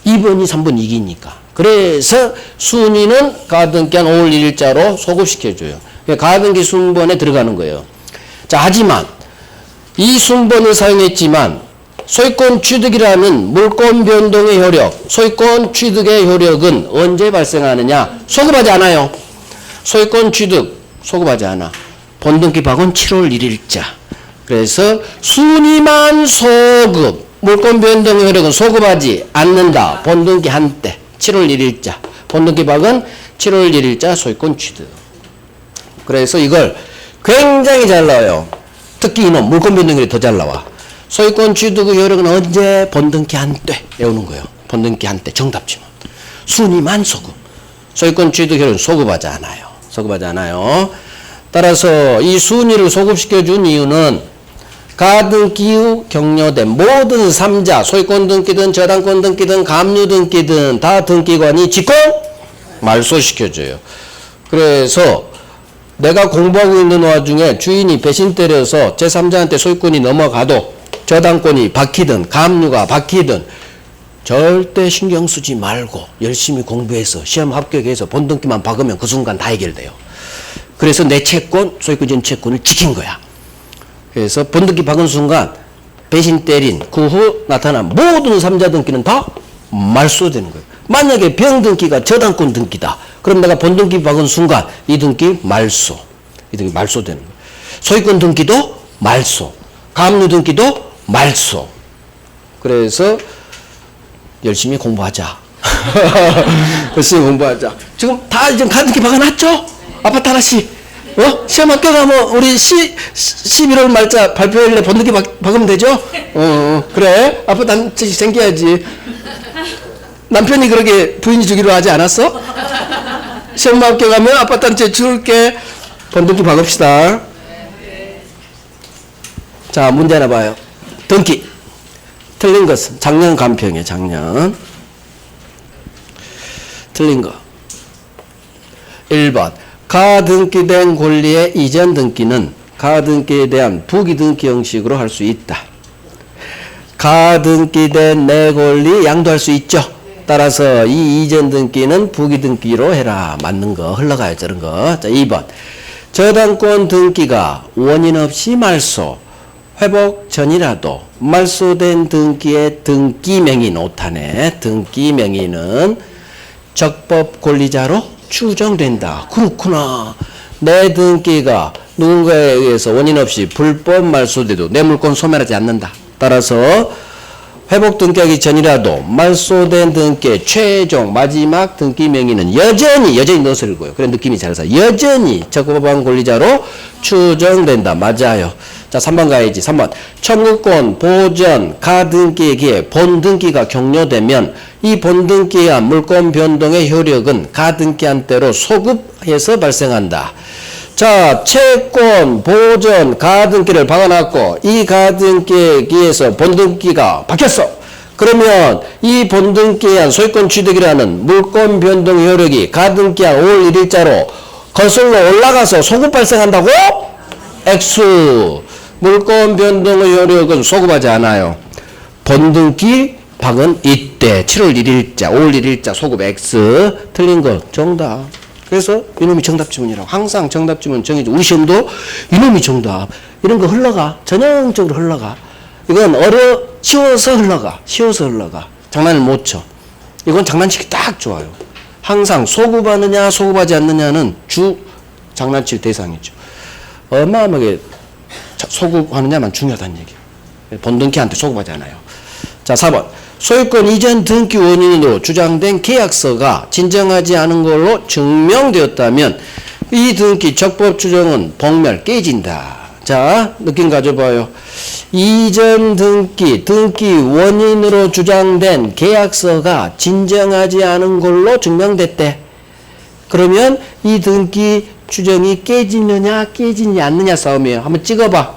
2번이 3번 이기니까. 그래서 순위는 가등기한 5월 1일자로 소급시켜줘요. 가등기 순번에 들어가는 거예요. 자, 하지만 이 순번을 사용했지만 소유권 취득이라는 물권 변동의 효력, 소유권 취득의 효력은 언제 발생하느냐? 소급하지 않아요. 소유권 취득 소급하지 않아. 본등기 박은 7월 1일자. 그래서 순위만 소급, 물권 변동의 효력은 소급하지 않는다. 본등기 한때 7월 1일자. 본등기 박은 7월 1일자 소유권 취득. 그래서 이걸 굉장히 잘 나와요. 특히 이놈 물권 변동률이 더 잘 나와. 소유권 취득의 효력은 언제? 본등기 한때 외우는 거예요. 본등기 한때 정답지만 순위만 소급. 소유권 취득 효력은 소급하지 않아요. 소급하지 않아요. 따라서 이 순위를 소급시켜준 이유는 가등기 후 격려된 모든 3자 소유권 등기든 저당권 등기든 감유 등기든 다 등기관이 직권 말소시켜줘요. 그래서 내가 공부하고 있는 와중에 주인이 배신 때려서 제3자한테 소유권이 넘어가도 저당권이 박히든 감유가 박히든 절대 신경 쓰지 말고 열심히 공부해서 시험 합격해서 본등기만 박으면 그 순간 다 해결돼요. 그래서 내 채권, 소유권 전체권을 지킨 거야. 그래서 본등기 박은 순간 배신 때린 그 후 나타난 모든 3자 등기는 다 말소되는 거예요. 만약에 병등기가 저당권 등기다. 그럼 내가 본등기 박은 순간 이 등기 말소. 이 등기 말소되는 거예요. 소유권 등기도 말소. 감유 등기도 말소. 그래서 열심히 공부하자. 열심히 공부하자. 지금 다 이제 가등기 박아놨죠? 아파트 하나씩. 시험 합격하면 우리 11월 말자 발표일에 본등기 박으면 되죠? 그래. 아파트 한 채씩 생겨야지. 남편이 그렇게 부인이 주기로 하지 않았어? 시험 합격하면 아파트 한 채 줄게. 본등기 박읍시다. 자, 문제 하나 봐요. 등기. 틀린 것은 작년 간평이에요. 작년. 틀린 거. 1번. 가등기된 권리의 이전 등기는 가등기에 대한 부기등기 형식으로 할 수 있다. 가등기된 내 권리 양도할 수 있죠. 따라서 이 이전 등기는 부기등기로 해라. 맞는 거 흘러가요. 저런 거. 자, 2번. 저당권 등기가 원인 없이 말소, 회복 전이라도 말소된 등기의 등기명인 오타네. 등기명인은 적법 권리자로 추정된다. 그렇구나. 내 등기가 누군가에 의해서 원인 없이 불법 말소돼도 내 물건 소멸하지 않는다. 따라서 회복 등기하기 전이라도 말소된 등기의 최종 마지막 등기 명의는 여전히 넣어서 읽어요. 그래 느낌이 잘 사. 여전히 적법한 권리자로 추정된다. 맞아요. 자, 3번 가야지. 3번. 청구권 보전 가등기에 기해 본등기가 격려되면 이 본등기에 의한 물권 변동의 효력은 가등기한 때로 소급해서 발생한다. 자, 채권 보전 가등기를 박아놨고 이 가등기에 기해서 본등기가 박혔어. 그러면 이 본등기에 의한 소유권 취득이라는 물권 변동 효력이 가등기한 5월 1일자로 거슬러 올라가서 소급 발생한다고? X. 물권 변동의 효력은 소급하지 않아요. 본등기 박은 이때 7월 1일자 5월 1일자 소급 X. 틀린 거 정답. 그래서 이놈이 정답 지문이라고. 항상 정답 지문 정해줘. 우리 시험도 이놈이 정답. 이런 거 흘러가. 전형적으로 흘러가. 이건 쉬워서 흘러가. 쉬워서 흘러가. 장난을 못 쳐. 이건 장난치기 딱 좋아요. 항상 소급하느냐 소급하지 않느냐는 주 장난칠 대상이죠. 어마어마하게 소급하느냐만 중요하다는 얘기예요. 본등기한테 소급하지 않아요. 자, 4번. 소유권 이전 등기 원인으로 주장된 계약서가 진정하지 않은 걸로 증명되었다면 이 등기 적법 추정은 복멸 깨진다. 자, 느낌 가져봐요. 이전 등기 원인으로 주장된 계약서가 진정하지 않은 걸로 증명됐대. 그러면 이 등기 추정이 깨지느냐 깨지지 않느냐 싸움이에요. 한번 찍어봐.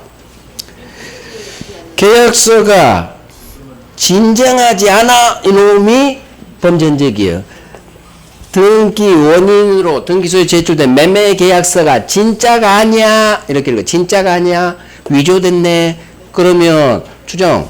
계약서가 진정하지 않아 이놈이 범전적이에요. 등기 원인으로 등기소에 제출된 매매 계약서가 진짜가 아니야. 이렇게 읽어. 진짜가 아니야. 위조됐네. 그러면 추정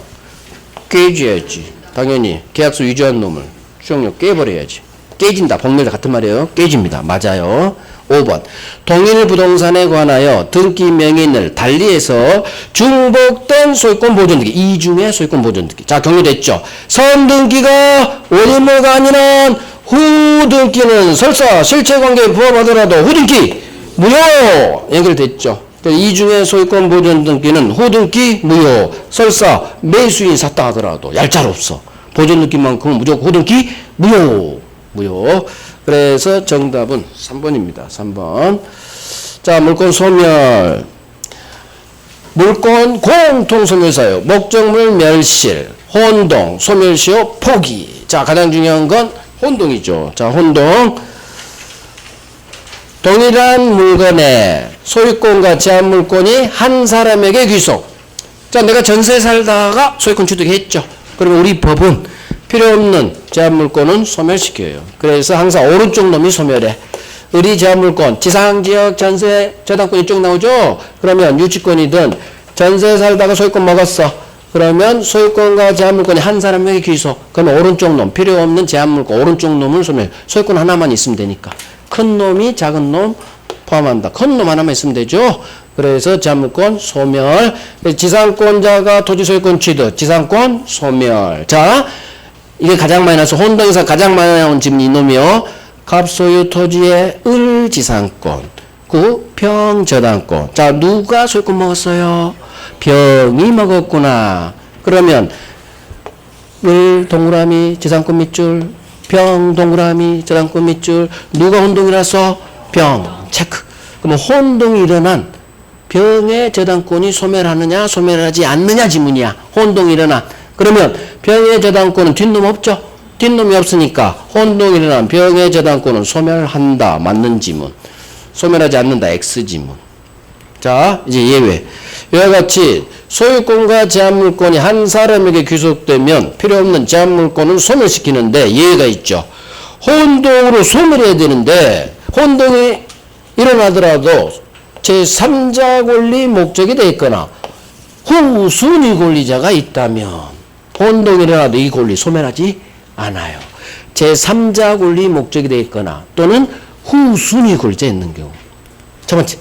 깨줘야지. 당연히 계약서 위조한 놈을 추정력 깨버려야지. 깨진다. 복멸자 같은 말이에요. 깨집니다. 맞아요. 5번. 동일 부동산에 관하여 등기 명인을 달리해서 중복된 소유권 보존 등기. 이 중에 소유권 보존 등기. 자, 경유됐죠. 선등기가 원인물과 아니란 후등기는 설사 실체관계에 부합하더라도 후등기 무효 연결됐죠. 이 중에 소유권 보존 등기는 후등기 무효. 설사 매수인 샀다 하더라도 얄짤없어. 보존 등기만큼은 무조건 후등기 무효. 무효. 그래서 정답은 3번입니다. 3번. 자, 물권 소멸. 물권 공통소멸사유. 목적물 멸실, 혼동, 소멸시효, 포기. 자, 가장 중요한 건 혼동이죠. 자, 혼동. 동일한 물건의 소유권과 제한물권이 한 사람에게 귀속. 자, 내가 전세 살다가 소유권 취득했죠. 그러면 우리 법은 필요없는 제한물권은 소멸시켜요. 그래서 항상 오른쪽 놈이 소멸해. 의리 제한물권, 지상지역 전세 저당권 이쪽 나오죠? 그러면 유치권이든 전세 살다가 소유권 먹었어. 그러면 소유권과 제한물권이 한 사람에게 귀속. 그러면 오른쪽 놈, 필요없는 제한물권, 오른쪽 놈을 소멸. 소유권 하나만 있으면 되니까. 큰 놈이 작은 놈 포함한다. 큰 놈 하나만 있으면 되죠? 그래서 제한물권 소멸. 지상권자가 토지소유권 취득, 지상권 소멸. 자, 이게 가장 많이 나서 혼동에서 가장 많이 나온 지문이 이놈이요. 갑소유 토지의 을지상권, 병저당권. 자, 누가 소유권 먹었어요? 병이 먹었구나. 그러면 을 동그라미 지상권 밑줄, 병 동그라미 저당권 밑줄. 누가 혼동이라서? 병. 체크. 그러면 혼동이 일어난 병의 저당권이 소멸하느냐 소멸하지 않느냐 지문이야. 혼동이 일어난. 그러면 병의 저당권은 뒷놈 없죠? 뒷놈이 없으니까 혼동이 일어난 병의 저당권은 소멸한다. 맞는 지문. 소멸하지 않는다. X지문. 자, 이제 예외. 이와 같이 소유권과 제한물권이 한 사람에게 귀속되면 필요없는 제한물권은 소멸시키는데 예외가 있죠. 혼동으로 소멸해야 되는데 혼동이 일어나더라도 제3자 권리 목적이 돼 있거나 후순위 권리자가 있다면 혼동이 일어나도 이 권리 소멸하지 않아요. 제3자 권리 목적이 되어 있거나 또는 후순위 권리자 있는 경우. 첫 번째,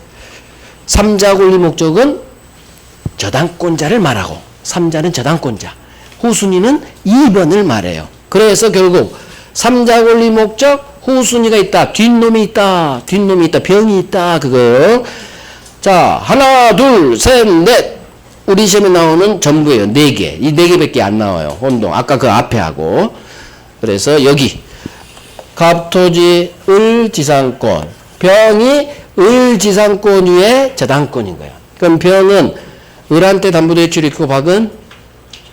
3자 권리 목적은 저당권자를 말하고 3자는 저당권자, 후순위는 2번을 말해요. 그래서 결국 3자 권리 목적, 후순위가 있다, 뒷놈이 있다, 뒷놈이 있다, 병이 있다, 그거. 자, 하나, 둘, 셋, 넷. 우리 시험에 나오는 전부예요. 4개. 이 4개밖에 안 나와요. 혼동. 아까 그 앞에 하고. 그래서 여기 갑토지 을지상권. 병이 을지상권 위에 저당권인 거야. 그럼 병은 을한테 담보대출 있고 박은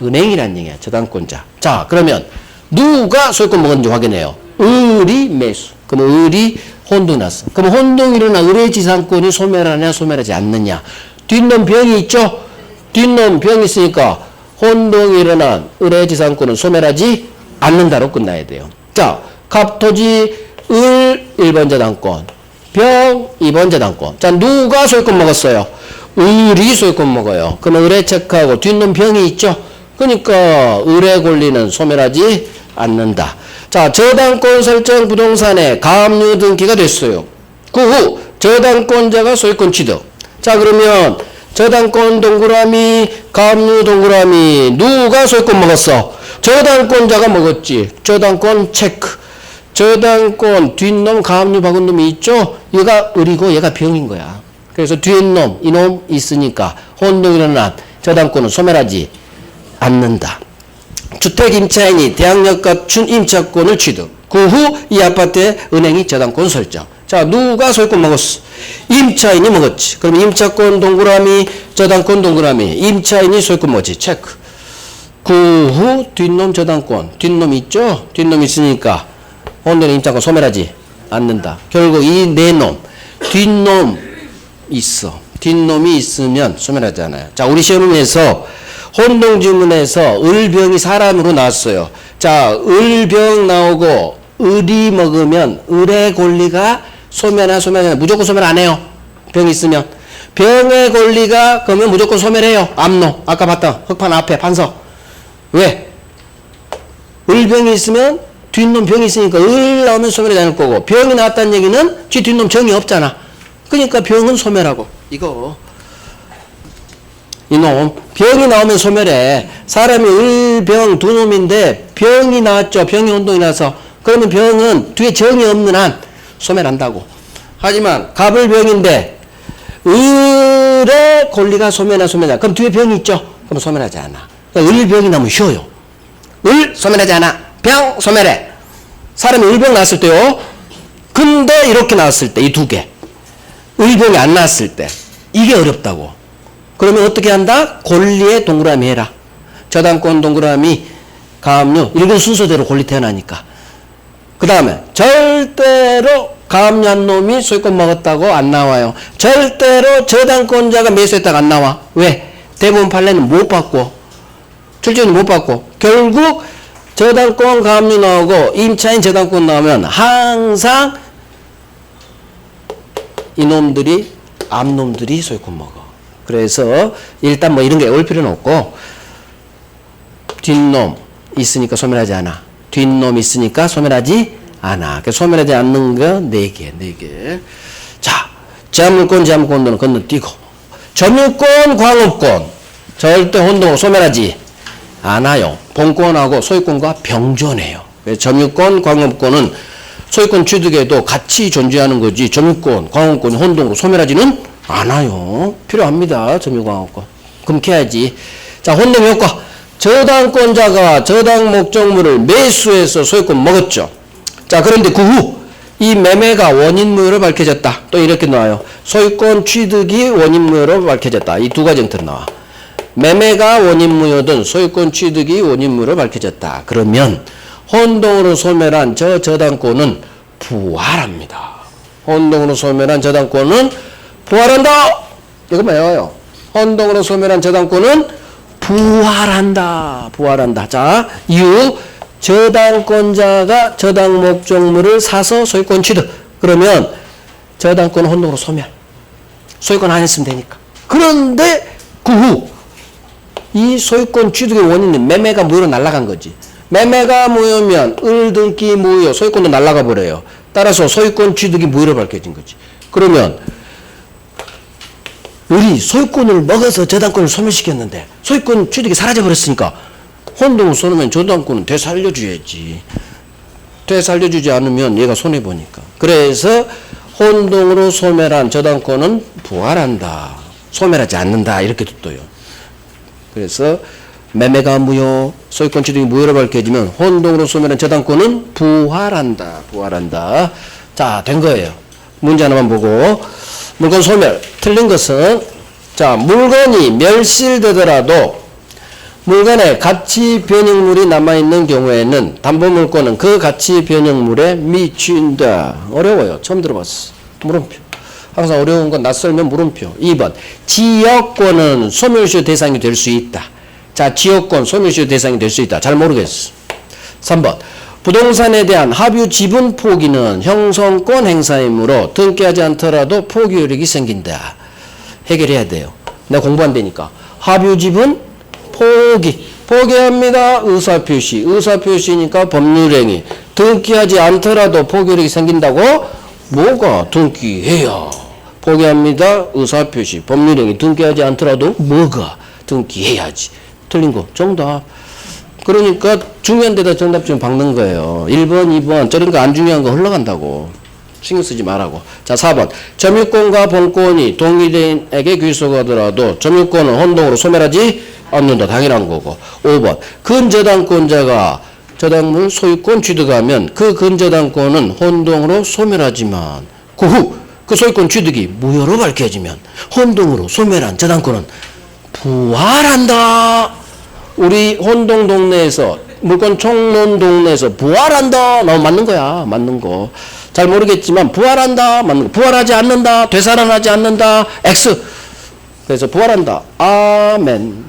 은행이란 얘기야. 저당권자. 자, 그러면 누가 소유권 먹었는지 확인해요. 을이 매수. 그럼 을이 혼동 났어. 그럼 혼동이 일어나 을의 지상권이 소멸하냐 소멸하지 않느냐. 뒷놈 병이 있죠. 뒷놈 병이 있으니까 혼동이 일어난 을의 지상권은 소멸하지 않는다로 끝나야 돼요. 자, 갑토지 을 1번 저당권, 병 2번 저당권. 자, 누가 소유권 먹었어요? 을이 소유권 먹어요. 그러면 을에 체크하고 뒷놈 병이 있죠. 그러니까 을의 권리는 소멸하지 않는다. 자, 저당권 설정 부동산에 가압류 등기가 됐어요. 그 후 저당권자가 소유권 취득. 자, 그러면 저당권 동그라미, 가압류 동그라미. 누가 소유권 먹었어? 저당권자가 먹었지. 저당권 체크. 저당권 뒷놈, 가압류 박은 놈이 있죠? 얘가 을이고 얘가 병인 거야. 그래서 뒷놈, 이놈 있으니까 혼동이 일어난 저당권은 소멸하지 않는다. 주택 임차인이 대항력 갖춘 임차권을 취득. 그 후 이 아파트에 은행이 저당권 설정. 자, 누가 소유권 먹었어? 임차인이 먹었지. 그럼 임차권 동그라미, 저당권 동그라미. 임차인이 소유권 먹었지. 체크. 그 후 뒷놈 저당권. 뒷놈 있죠? 뒷놈 있으니까 혼동의 임차권 소멸하지 않는다. 결국 이 네 놈, 뒷놈 있어. 뒷놈이 있으면 소멸하지 않아요. 자, 우리 시험에서 혼동지문에서 을병이 사람으로 나왔어요. 자, 을병 나오고 을이 먹으면 을의 권리가 소멸하냐 소멸하냐. 무조건 소멸 안 해요. 병 있으면. 병의 권리가 그러면 무조건 소멸해요. 앞놈. 아까 봤던 흑판 앞에 판서. 왜? 을병이 있으면 뒷놈 병이 있으니까 을 나오면 소멸하지 않을 거고, 병이 나왔다는 얘기는 쥐 뒷놈 정이 없잖아. 그러니까 병은 소멸하고. 이거 이놈 병이 나오면 소멸해. 사람이 을, 병 두 놈인데 병이 나왔죠. 병이 혼동이 나서. 그러면 병은 뒤에 정이 없는 한 소멸한다고. 하지만 갑을병인데 을의 권리가 소멸하냐. 그럼 뒤에 병이 있죠. 그럼 소멸하지 않아. 그러니까 을병이 나면 쉬워요. 을 소멸하지 않아. 병 소멸해. 사람이 을병 나왔을 때요. 근데 이렇게 나왔을 때 이 두 개. 을병이 안 나왔을 때 이게 어렵다고. 그러면 어떻게 한다? 권리의 동그라미 해라. 저당권 동그라미 가압류 읽은 순서대로 권리 태어나니까. 그 다음에 절대로 가압류한 놈이 소유권 먹었다고 안 나와요. 절대로 저당권자가 매수했다가 안 나와. 왜? 대부분 판례는 못 받고 출제는 못 받고 결국 저당권 가압류 나오고 임차인 저당권 나오면 항상 이놈들이 앞놈들이 소유권 먹어. 그래서 일단 뭐 이런 게 올 필요는 없고 뒷놈 있으니까 소멸하지 않아. 뒷놈 있으니까 소멸하지 않아. 그래서 소멸하지 않는 거 4개. 자, 제한물권, 제한권도는 건너뛰고 점유권, 광업권 절대 혼동으로 소멸하지 않아요. 본권하고 소유권과 병존해요. 그래서 점유권, 광업권은 소유권 취득에도 같이 존재하는 거지 점유권, 광업권이 혼동으로 소멸하지는 않아요. 필요합니다. 점유광업권. 그럼 캐야지. 자, 혼동 효과. 저당권자가 저당 목적물을 매수해서 소유권 먹었죠. 자, 그런데 그 후 이 매매가 원인 무효로 밝혀졌다. 또 이렇게 나와요. 소유권 취득이 원인 무효로 밝혀졌다. 이 두 가지 형태로 나와. 매매가 원인 무효든 소유권 취득이 원인 무효로 밝혀졌다. 그러면 혼동으로 소멸한 저당권은 부활합니다. 혼동으로 소멸한 저당권은 부활한다. 이것만 외워요. 혼동으로 소멸한 저당권은 부활한다. 자, 이후 저당권자가 저당 목적물을 사서 소유권 취득. 그러면 저당권은 혼동으로 소멸. 소유권 안 했으면 되니까. 그런데 그 후 이 소유권 취득의 원인은 매매가 무효로 날아간 거지. 매매가 무효면 을등기 무효, 소유권도 날아가 버려요. 따라서 소유권 취득이 무효로 밝혀진 거지. 그러면 우리 소유권을 먹어서 저당권을 소멸시켰는데 소유권 취득이 사라져버렸으니까 혼동을 쏘면 저당권은 되살려줘야지. 되살려주지 않으면 얘가 손해보니까. 그래서 혼동으로 소멸한 저당권은 부활한다. 소멸하지 않는다. 이렇게 둬요. 그래서 매매가 무효, 소유권 취득이 무효로 밝혀지면 혼동으로 소멸한 저당권은 부활한다. 자, 된 거예요. 문제 하나만 보고. 물건 소멸. 틀린 것은, 자, 물건이 멸실되더라도 물건에 가치 변형물이 남아있는 경우에는 담보물권은 그 가치 변형물에 미친다. 어려워요. 처음 들어봤어. 물음표. 항상 어려운 건 낯설면 물음표. 2번. 지역권은 소멸시효 대상이 될 수 있다. 자, 지역권 소멸시효 대상이 될 수 있다. 잘 모르겠어. 3번. 부동산에 대한 합유 지분 포기는 형성권 행사이므로 등기하지 않더라도 포기 효력이 생긴다. 해결해야 돼요. 내가 공부 안 되니까. 합유 지분 포기합니다. 의사표시. 의사표시니까 법률행위. 등기하지 않더라도 포기 효력이 생긴다고? 뭐가 등기해야. 포기합니다. 의사표시. 법률행위. 등기하지 않더라도 뭐가 등기해야지. 틀린 거. 정답. 그러니까 중요한 데다 정답 좀 박는 거예요. 1번, 2번 저런 거 안 중요한 거 흘러간다고. 신경 쓰지 말라고. 자, 4번. 점유권과 본권이 동일인에게 귀속하더라도 점유권은 혼동으로 소멸하지 않는다. 당연한 거고. 5번. 근저당권자가 저당물 소유권 취득하면 그 근저당권은 혼동으로 소멸하지만 그 후 그 소유권 취득이 무효로 밝혀지면 혼동으로 소멸한 저당권은 부활한다. 우리 혼동 동네에서 물건 총론 동네에서 부활한다. 너 맞는 거야. 맞는 거. 잘 모르겠지만 부활한다. 맞는 거. 부활하지 않는다. 되살아나지 않는다. X. 그래서 부활한다. 아멘.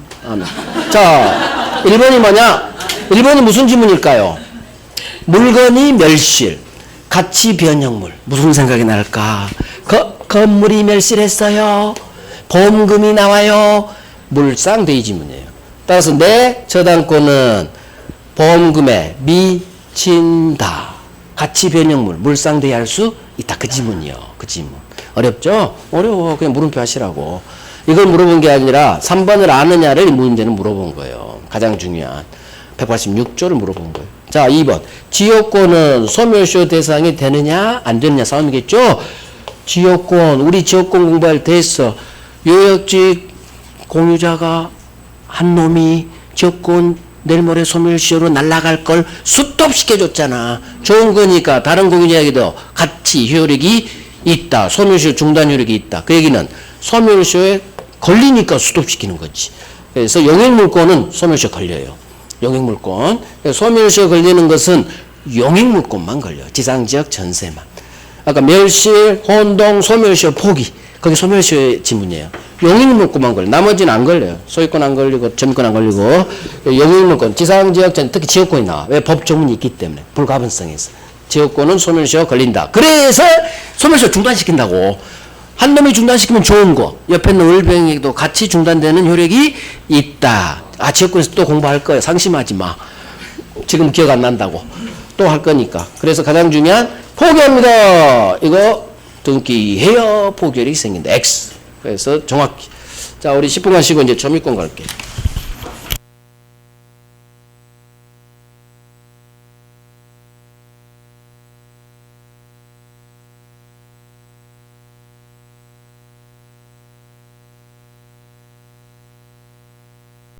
자, 1번이 뭐냐? 1번이 무슨 지문일까요? 물건이 멸실. 가치 변형물. 무슨 생각이 날까? 건물이 멸실했어요. 보험금이 나와요. 물상대의 지문이에요. 따라서 내 저당권은 보험금에 겹친다. 같이 변형물, 물상대할 수 있다. 그 지문이요. 그 지문. 어렵죠? 어려워. 그냥 물음표 하시라고. 이걸 물어본 게 아니라 3번을 아느냐를 문제는 물어본 거예요. 가장 중요한. 186조를 물어본 거예요. 자, 2번. 지역권은 소멸시효 대상이 되느냐, 안 되느냐 싸움이겠죠? 지역권, 우리 지역권 공부할 때 했어. 요역직 공유자가 한 놈이 지역권 내일 모레 소멸시효로 날아갈 걸 스톱시켜줬잖아. 좋은 거니까 다른 공유자에게도 같이 효력이 있다. 소멸시효 중단 효력이 있다. 그 얘기는 소멸시효에 걸리니까 스톱시키는 거지. 그래서 용익물권은 소멸시효 걸려요. 용익물권. 소멸시효 걸리는 것은 용익물권만 걸려. 지상지역 전세만. 아까 멸실, 혼동, 소멸시효 포기. 거기 소멸시효의 지문이에요. 용익물권만 걸려. 나머지는 안 걸려요. 소유권 안 걸리고 점유권 안 걸리고 용익물권, 지상지역 전 특히 지역권이 나와. 왜? 법조문이 있기 때문에. 불가분성에서. 지역권은 소멸시효 걸린다. 그래서 소멸시효 중단시킨다고. 한 놈이 중단시키면 좋은 거. 옆에 있는 을병에도 같이 중단되는 효력이 있다. 아, 지역권에서 또 공부할 거예요. 상심하지 마. 지금 기억 안 난다고. 또 할 거니까. 그래서 가장 중요한 포기합니다. 이거 등기해야 포기율이 생긴다. X. 그래서 정확히. 자, 우리 10분간 쉬고 이제 점유권 갈게.